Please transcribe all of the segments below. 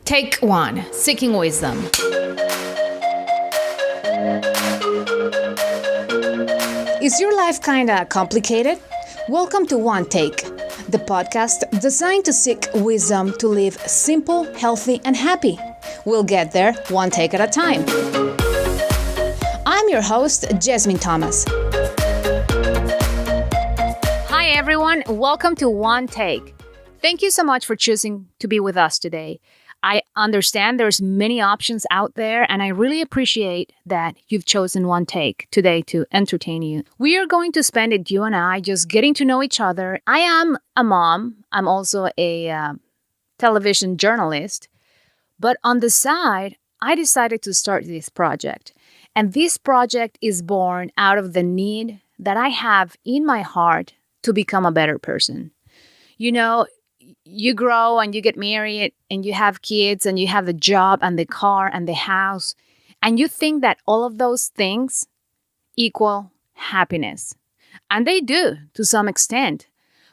Take 1. Seeking wisdom. Is your life kinda complicated? Welcome to One Take, the podcast designed to seek wisdom to live simple, healthy, and happy. We'll get there one take at a time. I'm your host, Yezmin Thomas. Hi everyone, welcome to One Take. Thank you so much for choosing to be with us today. I understand there's many options out there, and I really appreciate that you've chosen One Take today to entertain you. We are going to spend it, you and I, just getting to know each other. I am a mom. I'm also a television journalist. But on the side, I decided to start this project. And this project is born out of the need that I have in my heart to become a better person. You know, you grow and you get married and you have kids and you have the job and the car and the house. And you think that all of those things equal happiness. And they do to some extent.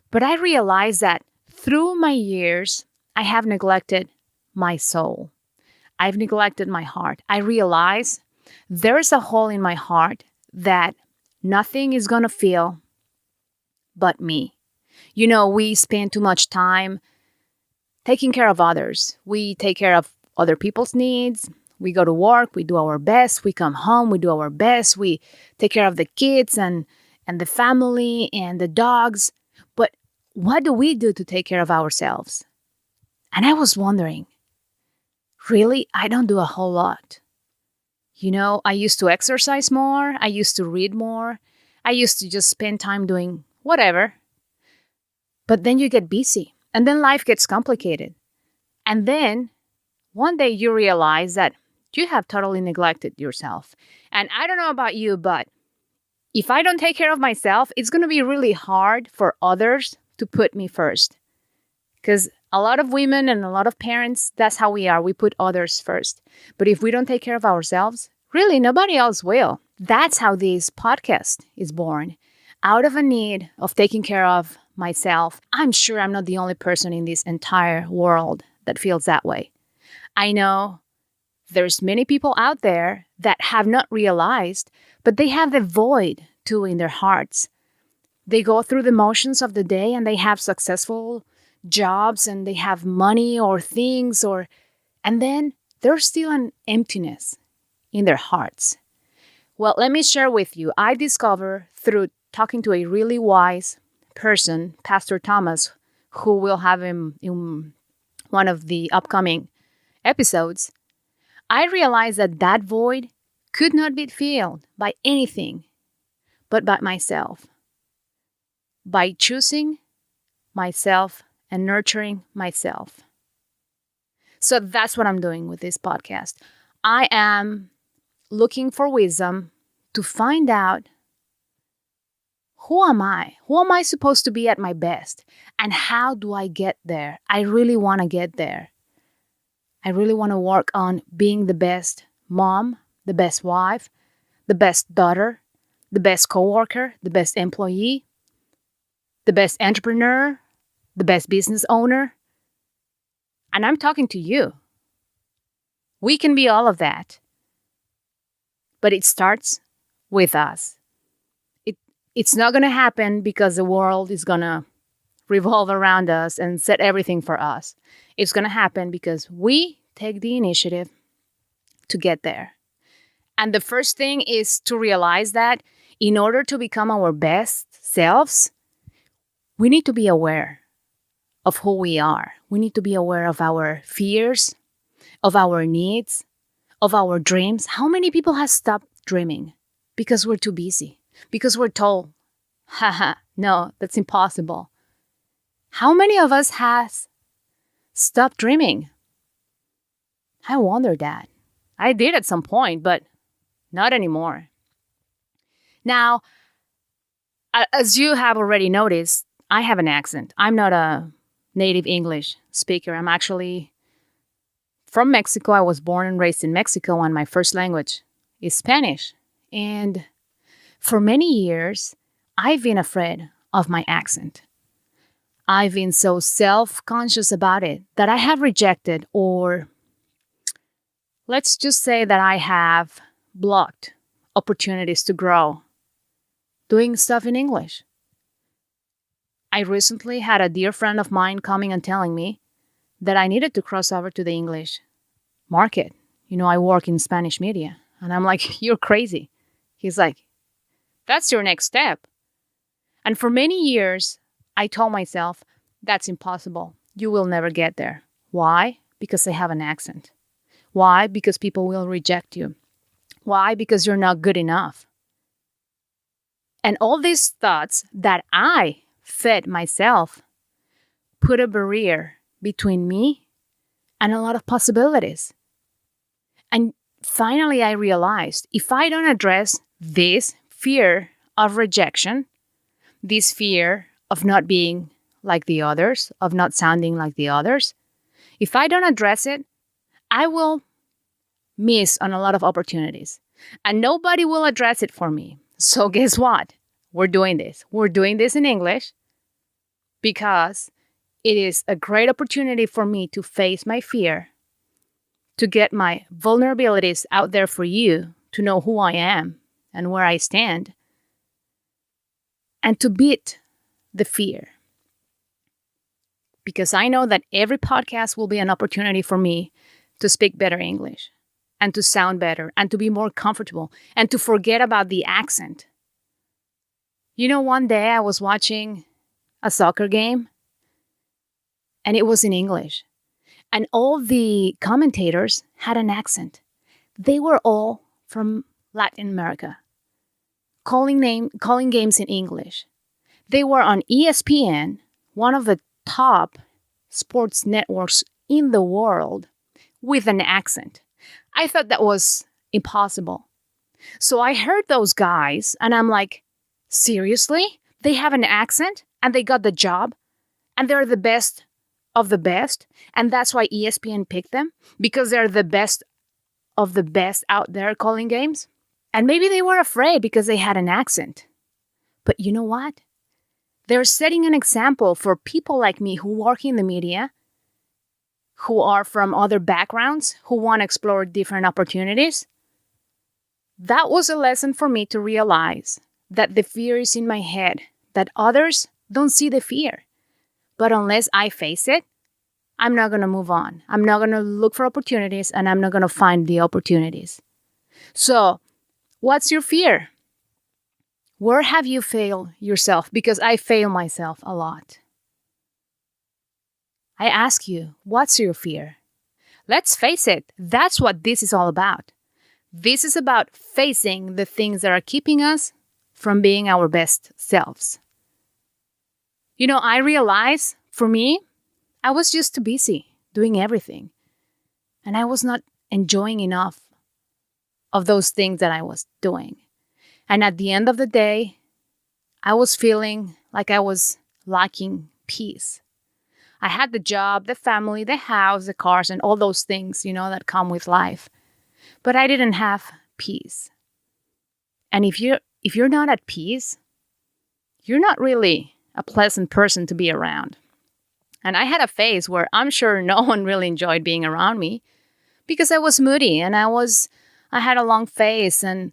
But I realize that through my years, I have neglected my soul. I've neglected my heart. I realize there's a hole in my heart that nothing is going to fill but me. You know, we spend too much time taking care of others. We take care of other people's needs. We go to work. We do our best. We come home. We do our best. We take care of the kids and the family and the dogs. But what do we do to take care of ourselves? And I was wondering, really, I don't do a whole lot. You know, I used to exercise more. I used to read more. I used to just spend time doing whatever. But then you get busy, and then life gets complicated. And then one day you realize that you have totally neglected yourself. And I don't know about you, but if I don't take care of myself, it's going to be really hard for others to put me first. Because a lot of women and a lot of parents, that's how we are. We put others first. But if we don't take care of ourselves, really nobody else will. That's how this podcast is born. Out of a need of taking care of myself. I'm sure I'm not the only person in this entire world that feels that way. I know there's many people out there that have not realized, but they have the void too in their hearts. They go through the motions of the day and they have successful jobs and they have money or things and then there's still an emptiness in their hearts. Well, let me share with you. I discovered through talking to a really wise person, Pastor Thomas, who we'll have him in one of the upcoming episodes, I realized that void could not be filled by anything but by myself. By choosing myself and nurturing myself. So that's what I'm doing with this podcast. I am looking for wisdom to find out who am I? Who am I supposed to be at my best? And how do I get there? I really want to get there. I really want to work on being the best mom, the best wife, the best daughter, the best coworker, the best employee, the best entrepreneur, the best business owner. And I'm talking to you. We can be all of that. But it starts with us. It's not going to happen because the world is going to revolve around us and set everything for us. It's going to happen because we take the initiative to get there. And the first thing is to realize that in order to become our best selves, we need to be aware of who we are. We need to be aware of our fears, of our needs, of our dreams. How many people have stopped dreaming because we're too busy? Because we're told, haha, no, that's impossible. How many of us has stopped dreaming? I wonder that. I did at some point, but not anymore. Now, as you have already noticed, I have an accent. I'm not a native English speaker. I'm actually from Mexico. I was born and raised in Mexico, and my first language is Spanish. And for many years, I've been afraid of my accent. I've been so self-conscious about it that I have rejected or let's just say that I have blocked opportunities to grow doing stuff in English. I recently had a dear friend of mine coming and telling me that I needed to cross over to the English market. I work in Spanish media. And I'm like, you're crazy. He's like, that's your next step. And for many years, I told myself, that's impossible. You will never get there. Why? Because I have an accent. Why? Because people will reject you. Why? Because you're not good enough. And all these thoughts that I fed myself put a barrier between me and a lot of possibilities. And finally, I realized if I don't address this fear of rejection, this fear of not being like the others, of not sounding like the others, if I don't address it, I will miss on a lot of opportunities. And nobody will address it for me. So guess what? We're doing this. We're doing this in English because it is a great opportunity for me to face my fear, to get my vulnerabilities out there for you, to know who I am and where I stand, and to beat the fear. Because I know that every podcast will be an opportunity for me to speak better English and to sound better and to be more comfortable and to forget about the accent. One day I was watching a soccer game and it was in English. And all the commentators had an accent. They were all from Latin America, calling games in English. They were on ESPN, one of the top sports networks in the world, with an accent. I thought that was impossible. So I heard those guys and I'm like, seriously? They have an accent and they got the job and they're the best of the best, and that's why ESPN picked them, because they're the best of the best out there calling games. And maybe they were afraid because they had an accent. But you know what? They're setting an example for people like me who work in the media, who are from other backgrounds, who want to explore different opportunities. That was a lesson for me to realize that the fear is in my head, that others don't see the fear. But unless I face it, I'm not going to move on. I'm not going to look for opportunities and I'm not going to find the opportunities. So, what's your fear? Where have you failed yourself? Because I fail myself a lot. I ask you, what's your fear? Let's face it, that's what this is all about. This is about facing the things that are keeping us from being our best selves. I realized, for me, I was just too busy doing everything. And I was not enjoying enough of those things that I was doing. And at the end of the day, I was feeling like I was lacking peace. I had the job, the family, the house, the cars, and all those things, that come with life. But I didn't have peace. And if you're not at peace, you're not really a pleasant person to be around. And I had a phase where I'm sure no one really enjoyed being around me because I was moody and I had a long face and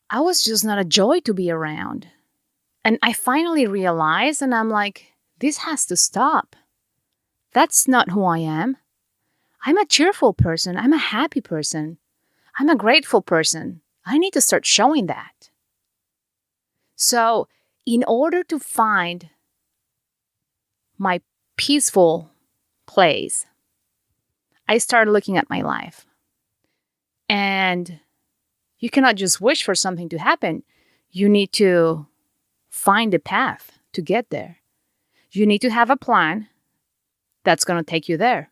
I was just not a joy to be around. And I finally realized, and I'm like, this has to stop. That's not who I am. I'm a cheerful person. I'm a happy person. I'm a grateful person. I need to start showing that. So, in order to find my peaceful place, I started looking at my life. And you cannot just wish for something to happen. You need to find a path to get there. You need to have a plan that's going to take you there.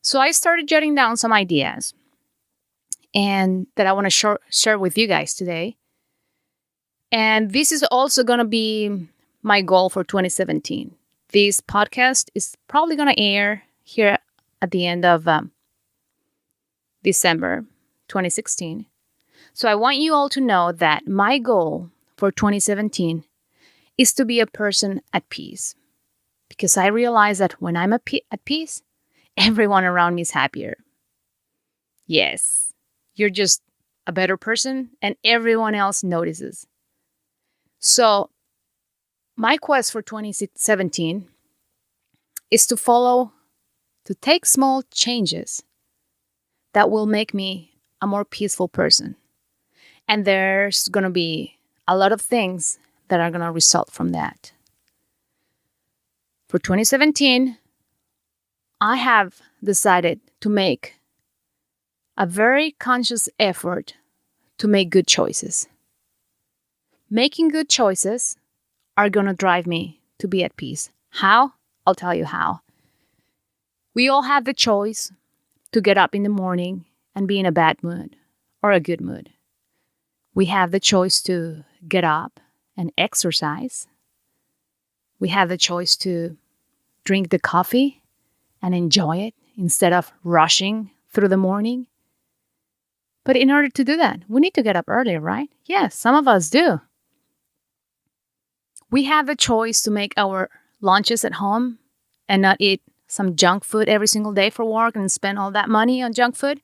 So I started jotting down some ideas and that I want to share with you guys today. And this is also going to be my goal for 2017. This podcast is probably going to air here at the end of December 2016. So I want you all to know that my goal for 2017 is to be a person at peace. Because I realize that when I'm at peace, everyone around me is happier. Yes, you're just a better person and everyone else notices. So, my quest for 2017 is to take small changes that will make me a more peaceful person. And there's going to be a lot of things that are going to result from that. For 2017, I have decided to make a very conscious effort to make good choices. Making good choices are going to drive me to be at peace. How? I'll tell you how. We all have the choice to get up in the morning and be in a bad mood or a good mood. We have the choice to get up and exercise. We have the choice to drink the coffee and enjoy it instead of rushing through the morning. But in order to do that, we need to get up earlier, right? Yes, some of us do. We have the choice to make our lunches at home and not eat some junk food every single day for work and spend all that money on junk food.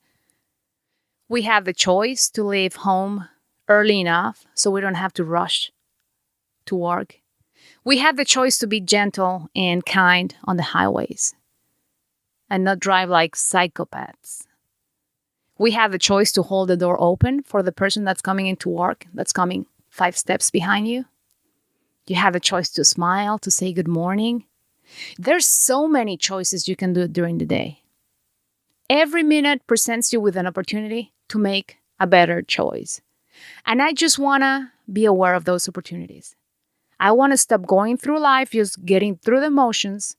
We have the choice to leave home early enough so we don't have to rush to work. We have the choice to be gentle and kind on the highways and not drive like psychopaths. We have the choice to hold the door open for the person that's coming into work, that's coming 5 steps behind you. You have the choice to smile, to say good morning. There's so many choices you can do during the day. Every minute presents you with an opportunity to make a better choice. And I just want to be aware of those opportunities. I want to stop going through life just getting through the motions,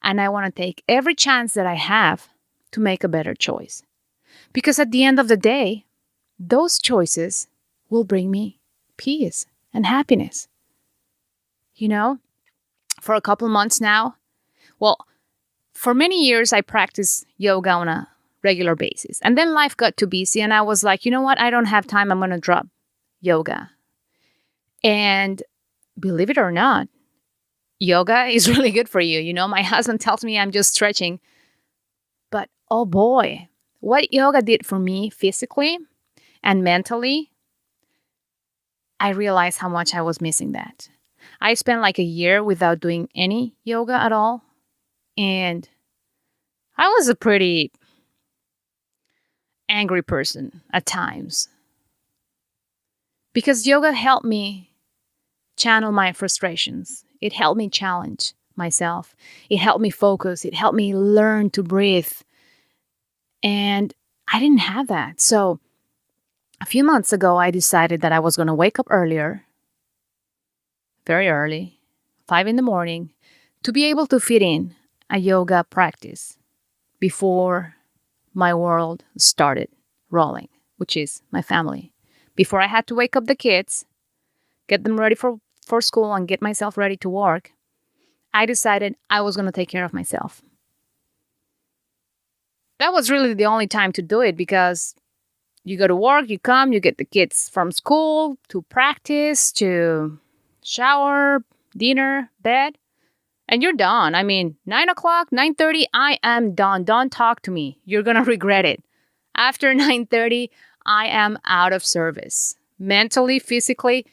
and I want to take every chance that I have to make a better choice. Because at the end of the day, those choices will bring me peace and happiness. You know, for a couple months now, for many years I practiced yoga on a regular basis. And then life got too busy and I was like, you know what? I don't have time. I'm going to drop yoga. And believe it or not, yoga is really good for you. You know, my husband tells me I'm just stretching. But oh boy, what yoga did for me physically and mentally, I realized how much I was missing that. I spent like a year without doing any yoga at all. And I was a pretty angry person at times. Because yoga helped me channel my frustrations. It helped me challenge myself. It helped me focus. It helped me learn to breathe. And I didn't have that. So a few months ago, I decided that I was going to wake up earlier, very early, 5 a.m, to be able to fit in a yoga practice before my world started rolling, which is my family. Before I had to wake up the kids, get them ready for school, and get myself ready to work, I decided I was going to take care of myself. That was really the only time to do it because you go to work, you come, you get the kids from school, to practice, to shower, dinner, bed, and you're done. I mean, 9 o'clock, 9:30, I am done. Don't talk to me. You're going to regret it. After 9:30, I am out of service. Mentally, physically,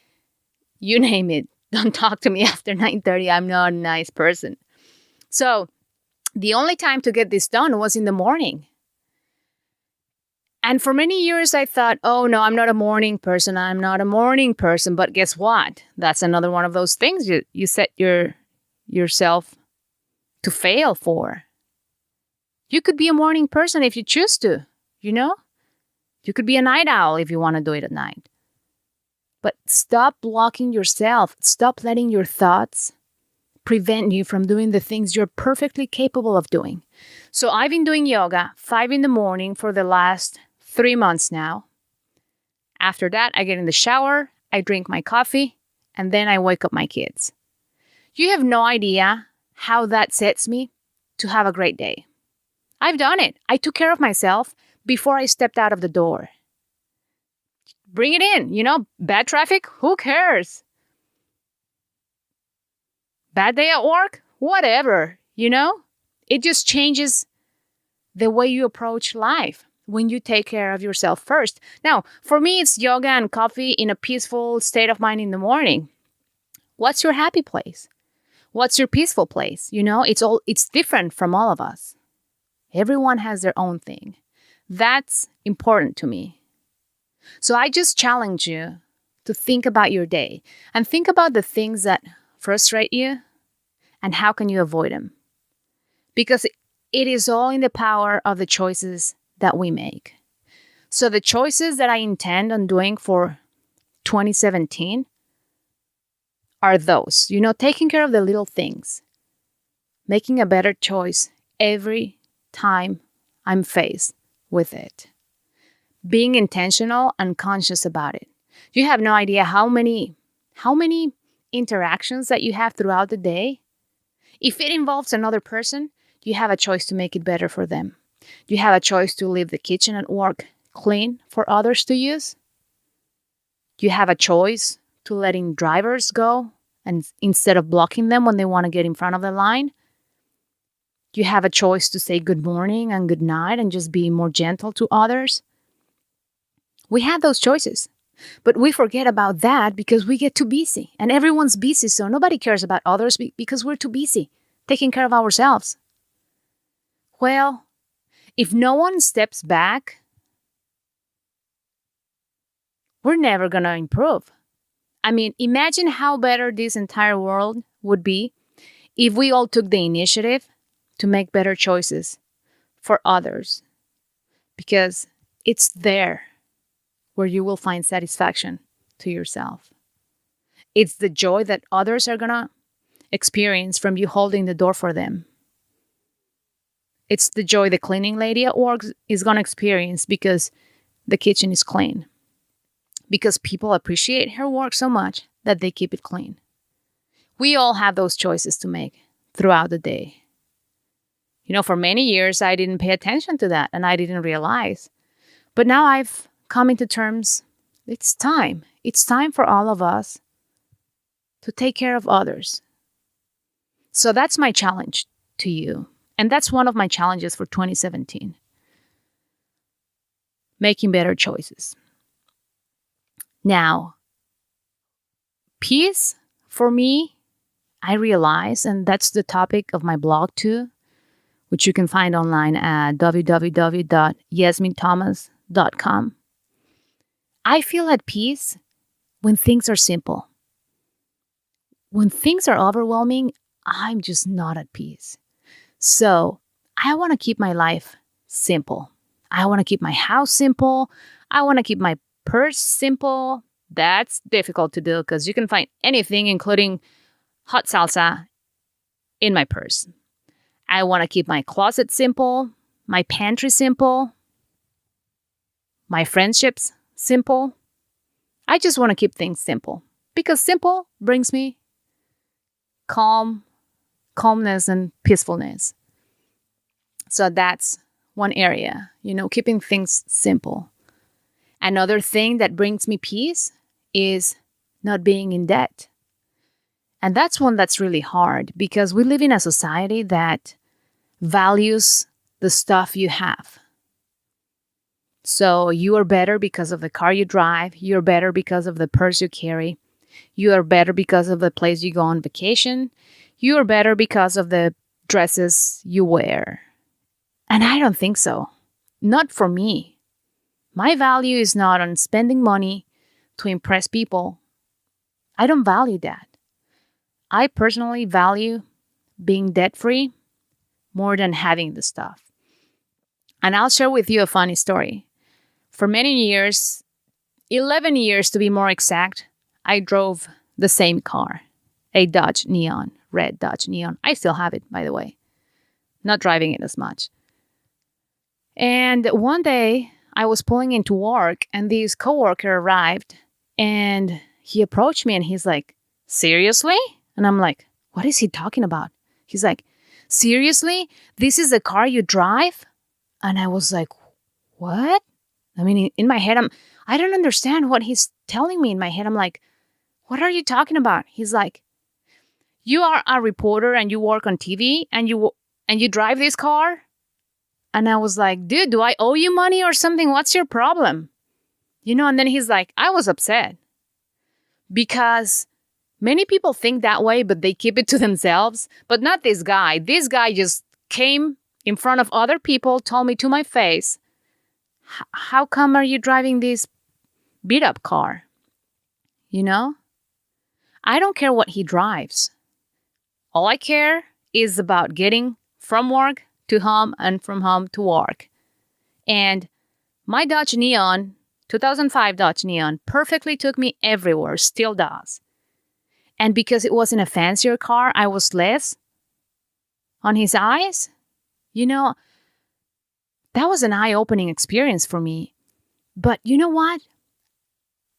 you name it. Don't talk to me after 9:30. I'm not a nice person. So the only time to get this done was in the morning. And for many years, I thought, oh, no, I'm not a morning person. I'm not a morning person. But guess what? That's another one of those things you set yourself to fail for. You could be a morning person if you choose to, you know? You could be a night owl if you want to do it at night. But stop blocking yourself. Stop letting your thoughts prevent you from doing the things you're perfectly capable of doing. So I've been doing yoga 5 a.m. for the last 3 months now. After that, I get in the shower, I drink my coffee, and then I wake up my kids. You have no idea how that sets me to have a great day. I've done it. I took care of myself before I stepped out of the door. Bring it in. You know, bad traffic? Who cares? Bad day at work? Whatever. You know? It just changes the way you approach life. when you take care of yourself first. Now, for me, it's yoga and coffee in a peaceful state of mind in the morning. What's your happy place? What's your peaceful place? It's different from all of us. Everyone has their own thing. That's important to me. So I just challenge you to think about your day and think about the things that frustrate you and how can you avoid them. Because it is all in the power of the choices that we make. So the choices that I intend on doing for 2017 are those, taking care of the little things, making a better choice every time I'm faced with it, being intentional and conscious about it. You have no idea how many interactions that you have throughout the day. If it involves another person, you have a choice to make it better for them. You have a choice to leave the kitchen at work clean for others to use. You have a choice to letting drivers go and instead of blocking them when they want to get in front of the line. You have a choice to say good morning and good night and just be more gentle to others. We have those choices, but we forget about that because we get too busy and everyone's busy. So nobody cares about others because we're too busy taking care of ourselves. Well, if no one steps back, we're never going to improve. I mean, imagine how better this entire world would be if we all took the initiative to make better choices for others. Because it's there where you will find satisfaction to yourself. It's the joy that others are going to experience from you holding the door for them. It's the joy the cleaning lady at work is going to experience because the kitchen is clean. Because people appreciate her work so much that they keep it clean. We all have those choices to make throughout the day. For many years, I didn't pay attention to that and I didn't realize. But now I've come into terms, it's time. It's time for all of us to take care of others. So that's my challenge to you. And that's one of my challenges for 2017. Making better choices. Now, peace for me, I realize, and that's the topic of my blog too, which you can find online at www.yezminthomas.com. I feel at peace when things are simple. When things are overwhelming, I'm just not at peace. So I want to keep my life simple. I want to keep my house simple. I want to keep my purse simple. That's difficult to do because you can find anything, including hot salsa, in my purse. I want to keep my closet simple, my pantry simple, my friendships simple. I just want to keep things simple because simple brings me calmness and peacefulness. So that's one area, keeping things simple. Another thing that brings me peace is not being in debt. And that's one that's really hard because we live in a society that values the stuff you have. So you are better because of the car you drive. You're better because of the purse you carry. You are better because of the place you go on vacation. You are better because of the dresses you wear. And I don't think so. Not for me. My value is not on spending money to impress people. I don't value that. I personally value being debt-free more than having the stuff. And I'll share with you a funny story. For many years, 11 years to be more exact, I drove the same car, a Dodge Neon, red Dodge Neon. I still have it, by the way. Not driving it as much. And one day, I was pulling into work and this coworker arrived and he approached me and he's like, "Seriously?" And I'm like, "What is he talking about?" He's like, "Seriously? This is the car you drive?" And I was like, "What?" I mean, in my head, I don't understand what he's telling me in my head. I'm like, "What are you talking about?" He's like, "You are a reporter and you work on TV and you drive this car?" And I was like, dude, do I owe you money or something? What's your problem? And then he's like, I was upset because many people think that way, but they keep it to themselves. But not this guy. This guy just came in front of other people, told me to my face, how come are you driving this beat up car? I don't care what he drives. All I care is about getting from work to home and from home to work. And my Dodge Neon, 2005 Dodge Neon, perfectly took me everywhere, still does. And because it wasn't a fancier car, I was less on his eyes. That was an eye-opening experience for me. But you know what?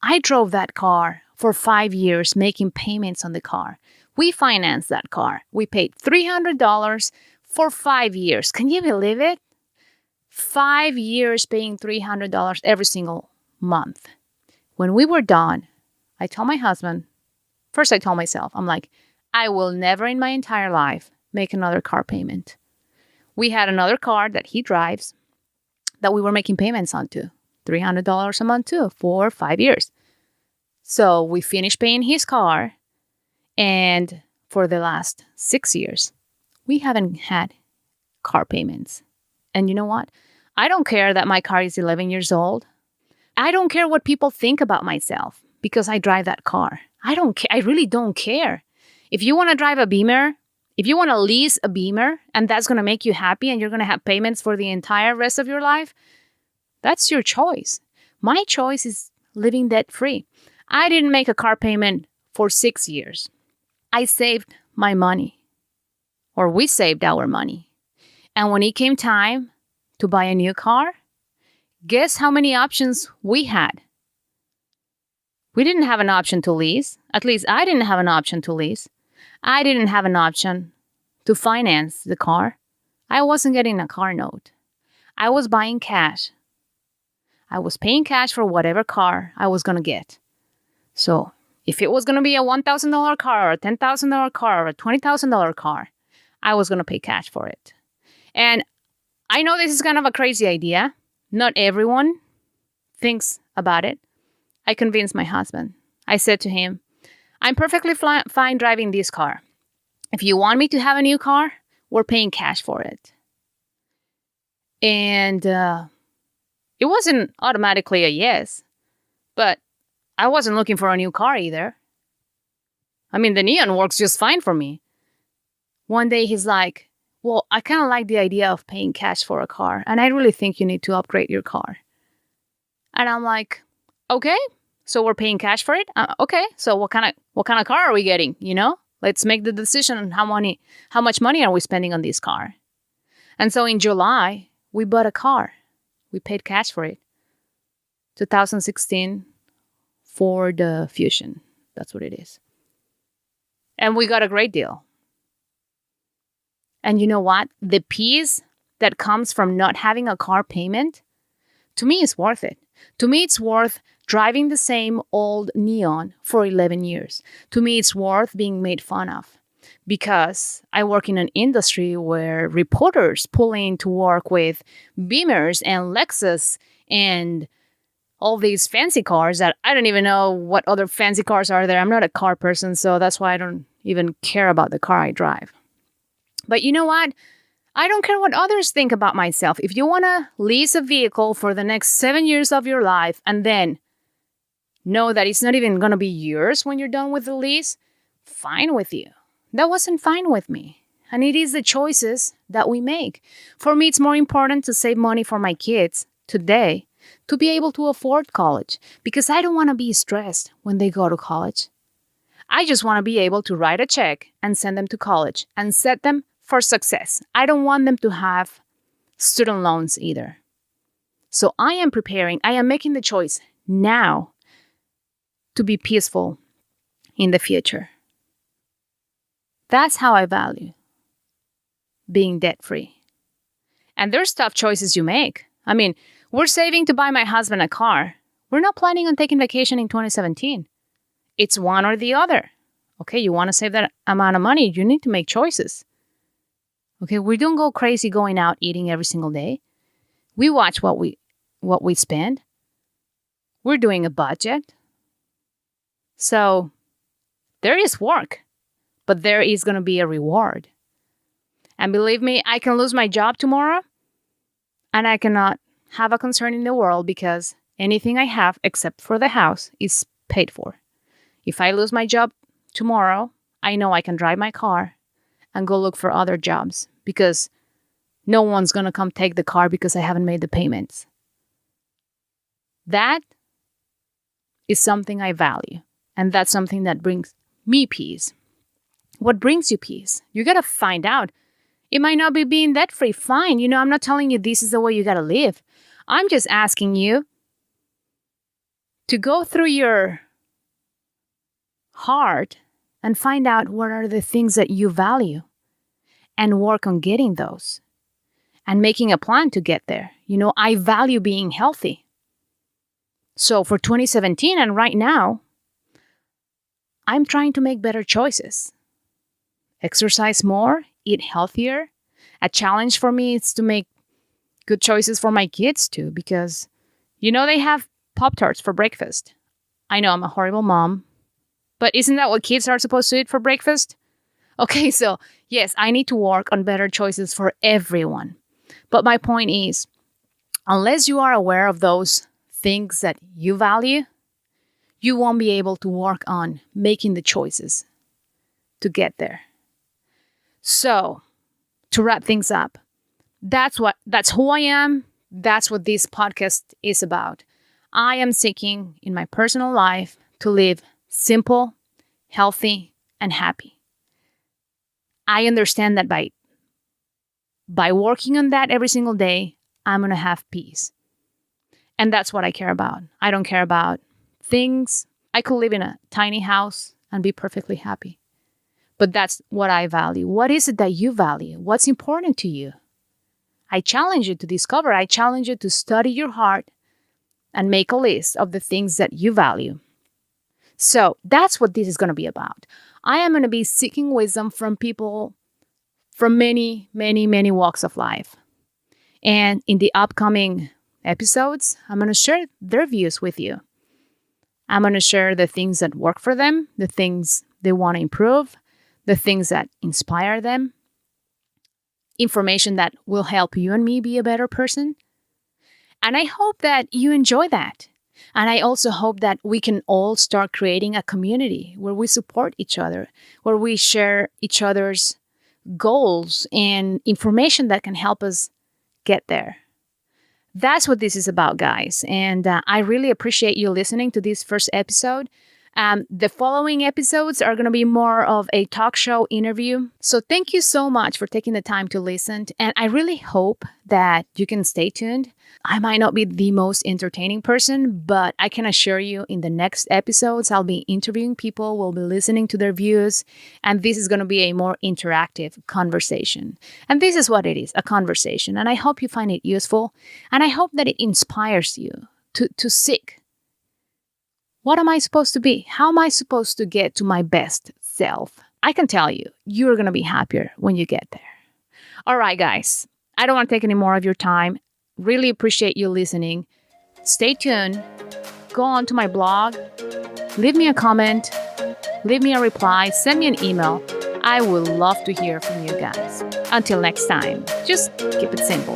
I drove that car for 5 years, making payments on the car. We financed that car. We paid $300 for 5 years. Can you believe it? 5 years paying $300 every single month. When we were done, I told my husband, first I told myself, I'm like, I will never in my entire life make another car payment. We had another car that he drives that we were making payments on to. $300 a month too for 5 years. So we finished paying his car. And for the last 6 years, we haven't had car payments. And you know what? I don't care that my car is 11 years old. I don't care what people think about myself because I drive that car. I don't care. I really don't care. If you want to drive a Beamer, if you want to lease a Beamer and that's going to make you happy and you're going to have payments for the entire rest of your life, that's your choice. My choice is living debt-free. I didn't make a car payment for 6 years. I saved my money, or we saved our money. And when it came time to buy a new car, guess how many options we had? We didn't have an option to lease. At least I didn't have an option to lease. I didn't have an option to finance the car. I wasn't getting a car note. I was buying cash. I was paying cash for whatever car I was going to get. So if it was going to be a $1,000 car or a $10,000 car or a $20,000 car, I was going to pay cash for it. And I know this is kind of a crazy idea. Not everyone thinks about it. I convinced my husband. I said to him, I'm perfectly fine driving this car. If you want me to have a new car, we're paying cash for it. And it wasn't automatically a yes, but I wasn't looking for a new car either. I mean, the Neon works just fine for me. One day he's like, well, I kind of like the idea of paying cash for a car, and I really think you need to upgrade your car. And I'm like, okay, so we're paying cash for it? Okay, so what kind of car are we getting, Let's make the decision on how much money are we spending on this car. And so in July, we bought a car. We paid cash for it. 2016 Ford Fusion. That's what it is. And we got a great deal. And you know what? The peace that comes from not having a car payment, to me, is worth it. To me, it's worth driving the same old Neon for 11 years. To me, it's worth being made fun of because I work in an industry where reporters pull in to work with Beamers and Lexus and all these fancy cars that I don't even know what other fancy cars are there. I'm not a car person, so that's why I don't even care about the car I drive. But you know what? I don't care what others think about myself. If you want to lease a vehicle for the next 7 years of your life and then know that it's not even going to be yours when you're done with the lease, fine with you. That wasn't fine with me. And it is the choices that we make. For me, it's more important to save money for my kids today to be able to afford college because I don't want to be stressed when they go to college. I just want to be able to write a check and send them to college and set them for success. I don't want them to have student loans either. So I am making the choice now to be peaceful in the future. That's how I value being debt-free. And there's tough choices you make. I mean, we're saving to buy my husband a car. We're not planning on taking vacation in 2017. It's one or the other. Okay, you want to save that amount of money, you need to make choices. Okay, we don't go crazy going out eating every single day. We watch what we spend. We're doing a budget. So there is work, but there is going to be a reward. And believe me, I can lose my job tomorrow and I cannot have a concern in the world because anything I have except for the house is paid for. If I lose my job tomorrow, I know I can drive my car and go look for other jobs because no one's going to come take the car because I haven't made the payments. That is something I value. And that's something that brings me peace. What brings you peace? You got to find out. It might not be being debt-free. Fine. I'm not telling you this is the way you got to live. I'm just asking you to go through your heart and find out what are the things that you value and work on getting those and making a plan to get there. I value being healthy. So for 2017 and right now, I'm trying to make better choices. Exercise more, eat healthier. A challenge for me is to make good choices for my kids too, because, they have Pop-Tarts for breakfast. I know I'm a horrible mom, but isn't that what kids are supposed to eat for breakfast? Okay, so yes, I need to work on better choices for everyone. But my point is, unless you are aware of those things that you value, you won't be able to work on making the choices to get there. So, to wrap things up, that's who I am. That's what this podcast is about. I am seeking in my personal life to live simple, healthy, and happy. I understand that by working on that every single day, I'm going to have peace. And that's what I care about. I don't care about things. I could live in a tiny house and be perfectly happy. But that's what I value. What is it that you value? What's important to you? I challenge you to discover. I challenge you to study your heart and make a list of the things that you value. So that's what this is going to be about. I am going to be seeking wisdom from people from many, many, many walks of life. And in the upcoming episodes, I'm going to share their views with you. I'm going to share the things that work for them, the things they want to improve, the things that inspire them, information that will help you and me be a better person. And I hope that you enjoy that. And I also hope that we can all start creating a community where we support each other, where we share each other's goals and information that can help us get there. That's what this is about, guys. And I really appreciate you listening to this first episode. The following episodes are going to be more of a talk show interview. So thank you so much for taking the time to listen. And I really hope that you can stay tuned. I might not be the most entertaining person, but I can assure you in the next episodes, I'll be interviewing people, we'll be listening to their views, and this is going to be a more interactive conversation. And this is what it is, a conversation. And I hope you find it useful, and I hope that it inspires you to seek. What am I supposed to be? How am I supposed to get to my best self? I can tell you, you're going to be happier when you get there. All right, guys. I don't want to take any more of your time. Really appreciate you listening. Stay tuned. Go on to my blog. Leave me a comment. Leave me a reply. Send me an email. I would love to hear from you guys. Until next time, just keep it simple.